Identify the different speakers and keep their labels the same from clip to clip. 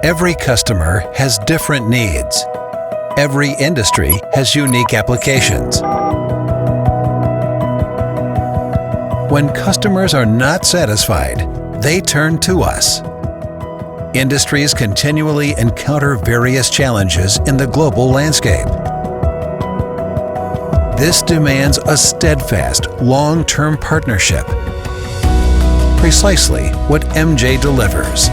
Speaker 1: Every customer has different needs. Every industry has unique applications. When customers are not satisfied, they turn to us. Industries continually encounter various challenges in the global landscape. This demands a steadfast, long-term partnership. Precisely what MJ delivers.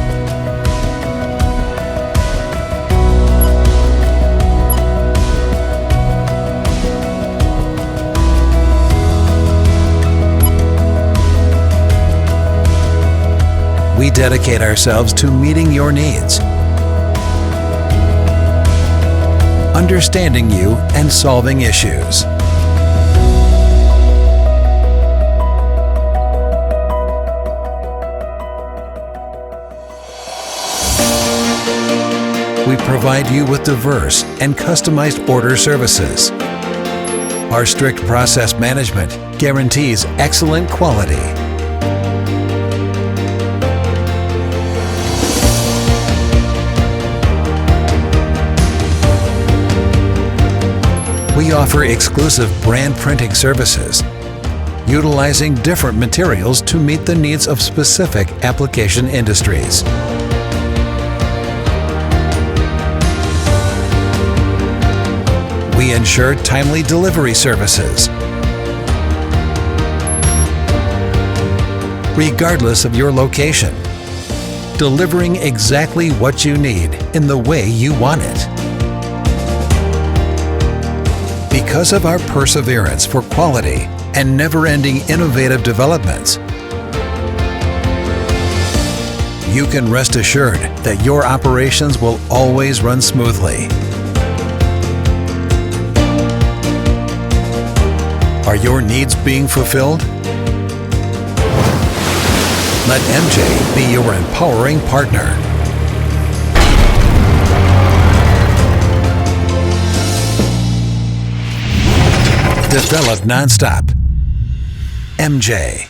Speaker 1: We dedicate ourselves to meeting your needs, understanding you, and solving issues. We provide you with diverse and customized order services. Our strict process management guarantees excellent quality. We offer exclusive brand printing services, utilizing different materials to meet the needs of specific application industries. We ensure timely delivery services, regardless of your location, delivering exactly what you need in the way you want it. Because of our perseverance for quality and never-ending innovative developments, you can rest assured that your operations will always run smoothly. Are your needs being fulfilled? Let MJ be your empowering partner. Develop nonstop. MJ.